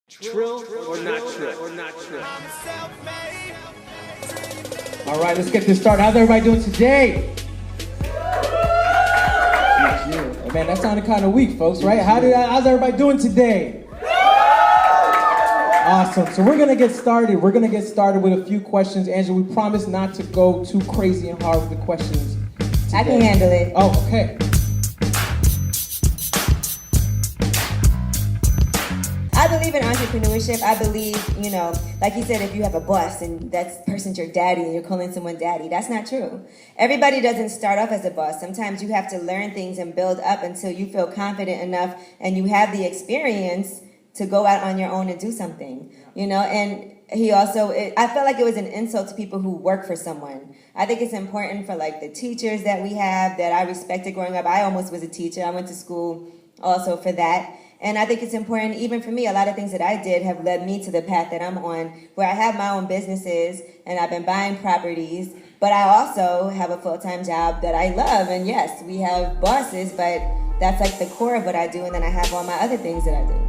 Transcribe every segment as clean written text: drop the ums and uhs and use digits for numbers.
Trill or not trill? All right, let's get this started. How's everybody doing today? Oh, man, that sounded kind of weak, folks, right? How's everybody doing today? Awesome. So we're going to get started. We're going to get started with a few questions. Angela, we promise not to go too crazy and hard with the questions today. I can handle it. Oh, okay. I believe in entrepreneurship. I believe, like you said, if you have a boss and that person's your daddy and you're calling someone daddy, that's not true. Everybody doesn't start off as a boss. Sometimes you have to learn things and build up until you feel confident enough and you have the experience to go out on your own and do something, and I felt like it was an insult to people who work for someone. I think it's important for like the teachers that we have that I respected growing up. I almost was a teacher. I went to school also for that. And I think it's important, even for me, a lot of things that I did have led me to the path that I'm on, where I have my own businesses and I've been buying properties, but I also have a full-time job that I love. And yes, we have bosses, but that's like the core of what I do. And then I have all my other things that I do.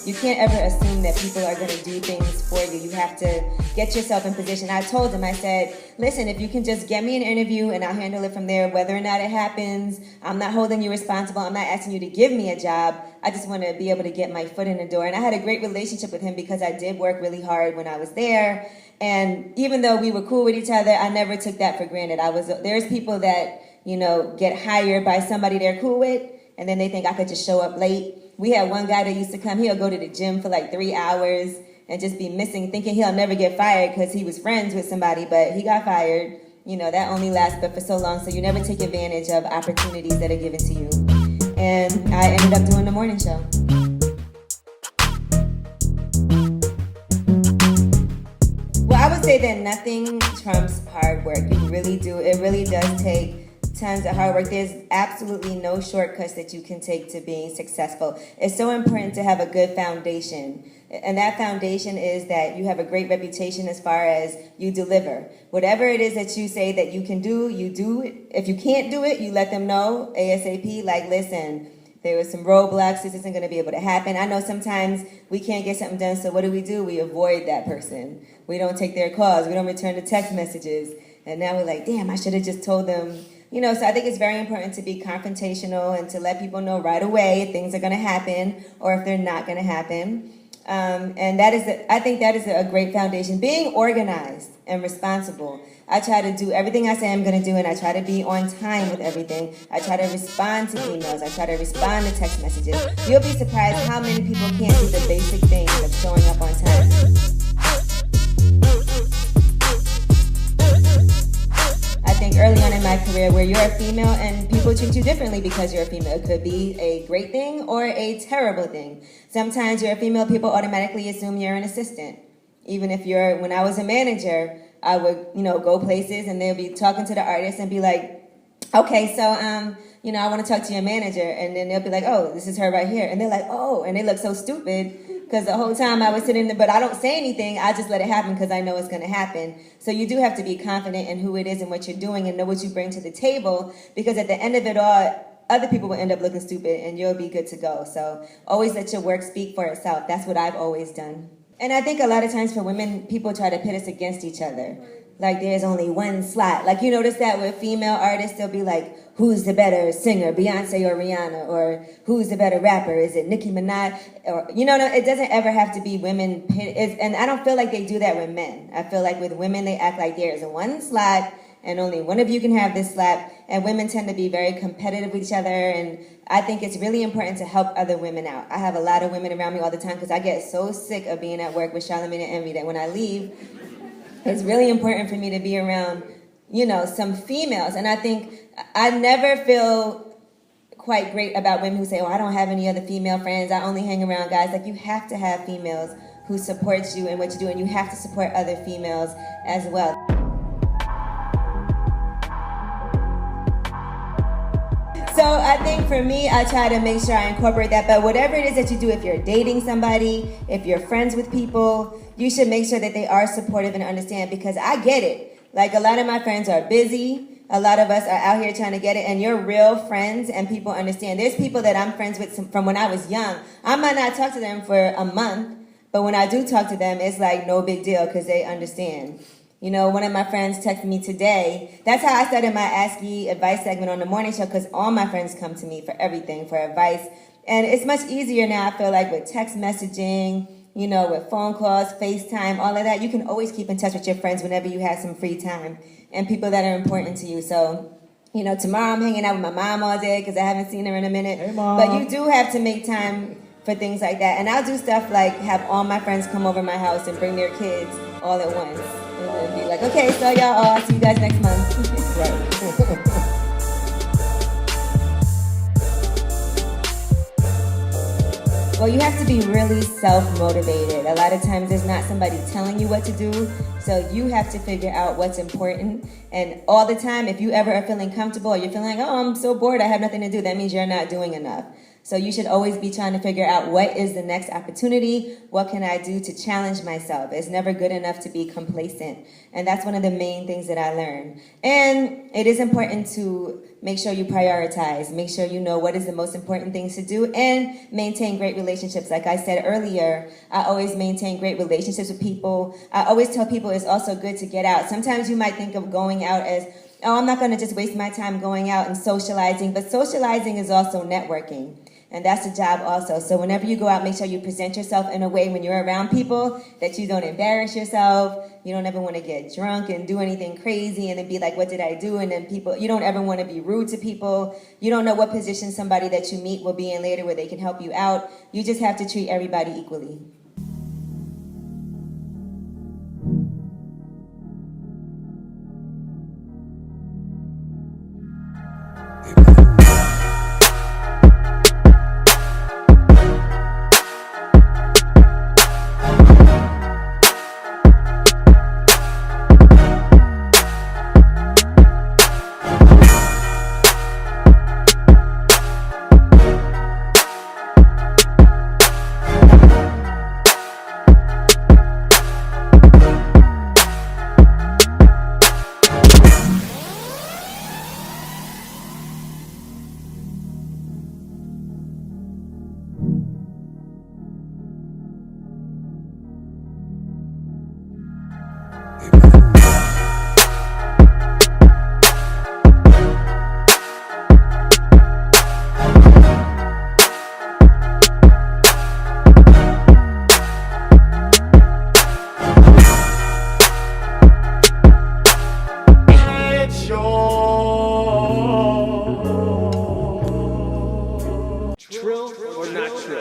You can't ever assume that people are going to do things for you. You have to get yourself in position. I told him, I said, listen, if you can just get me an interview and I'll handle it from there, whether or not it happens, I'm not holding you responsible. I'm not asking you to give me a job. I just want to be able to get my foot in the door. And I had a great relationship with him because I did work really hard when I was there. And even though we were cool with each other, I never took that for granted. There's people that, get hired by somebody they're cool with, and then they think I could just show up late. We had one guy that used to come, he'll go to the gym for like 3 hours and just be missing, thinking he'll never get fired because he was friends with somebody, but he got fired. That only lasts but for so long, so you never take advantage of opportunities that are given to you. And I ended up doing the morning show. Well, I would say that nothing trumps hard work. It really does take tons of hard work. There's absolutely no shortcuts that you can take to being successful. It's so important to have a good foundation. And that foundation is that you have a great reputation as far as you deliver. Whatever it is that you say that you can do, you do it. If you can't do it, you let them know ASAP, like, listen, there was some roadblocks, this isn't going to be able to happen. I know sometimes we can't get something done, so what do? We avoid that person. We don't take their calls. We don't return the text messages. And now we're like, damn, I should have just told them. So I think it's very important to be confrontational and to let people know right away if things are going to happen or if they're not going to happen. And I think that is a great foundation. Being organized and responsible. I try to do everything I say I'm going to do, and I try to be on time with everything. I try to respond to emails. I try to respond to text messages. You'll be surprised how many people can't do the basic things of showing up on time. I think early on in my career where you're a female and people treat you differently because you're a female. It could be a great thing or a terrible thing. Sometimes you're a female, people automatically assume you're an assistant. Even if when I was a manager, I would, go places and they'll be talking to the artist and be like, okay, so, I want to talk to your manager. And then they'll be like, oh, this is her right here. And they're like, oh, and they look so stupid. Because the whole time I was sitting there, but I don't say anything. I just let it happen because I know it's going to happen. So you do have to be confident in who it is and what you're doing and know what you bring to the table. Because at the end of it all, other people will end up looking stupid and you'll be good to go. So always let your work speak for itself. That's what I've always done. And I think a lot of times for women, people try to pit us against each other. Like there's only one slot. Like you notice that with female artists, they'll be like, who's the better singer, Beyonce or Rihanna? Or who's the better rapper? Is it Nicki Minaj? Or it doesn't ever have to be women. And I don't feel like they do that with men. I feel like with women, they act like there is one slot and only one of you can have this slot. And women tend to be very competitive with each other. And I think it's really important to help other women out. I have a lot of women around me all the time because I get so sick of being at work with Charlamagne and Envy that when I leave, it's really important for me to be around, some females. And I think I never feel quite great about women who say, oh, I don't have any other female friends. I only hang around guys. Like you have to have females who support you in what you do, and you have to support other females as well. So I think for me, I try to make sure I incorporate that. But whatever it is that you do, if you're dating somebody, if you're friends with people, you should make sure that they are supportive and understand, because I get it. Like a lot of my friends are busy. A lot of us are out here trying to get it, and you're real friends, and people understand. There's people that I'm friends with from when I was young. I might not talk to them for a month, but when I do talk to them, it's like no big deal because they understand. You know, one of my friends texted me today. That's how I started my Ask Yee advice segment on the morning show, because all my friends come to me for everything, for advice. And it's much easier now, I feel like, with text messaging, you know, with phone calls, FaceTime, all of that. You can always keep in touch with your friends whenever you have some free time and people that are important to you. So, you know, tomorrow I'm hanging out with my mom all day because I haven't seen her in a minute. Hey, Mom. But you do have to make time for things like that. And I'll do stuff like have all my friends come over my house and bring their kids all at once. And be like, okay, so y'all, I'll see you guys next month. Right. Well, you have to be really self-motivated. A lot of times there's not somebody telling you what to do, so you have to figure out what's important. And all the time, if you ever are feeling comfortable or you're feeling like, oh, I'm so bored, I have nothing to do, that means you're not doing enough. So you should always be trying to figure out what is the next opportunity, what can I do to challenge myself. It's never good enough to be complacent. And that's one of the main things that I learned. And it is important to make sure you prioritize, make sure you know what is the most important things to do, and maintain great relationships. Like I said earlier, I always maintain great relationships with people. I always tell people it's also good to get out. Sometimes you might think of going out as, oh, I'm not going to just waste my time going out and socializing, but socializing is also networking. And that's a job also. So whenever you go out, make sure you present yourself in a way when you're around people that you don't embarrass yourself. You don't ever want to get drunk and do anything crazy and then be like, what did I do? And then people, you don't ever want to be rude to people. You don't know what position somebody that you meet will be in later where they can help you out. You just have to treat everybody equally. Trill or not trill?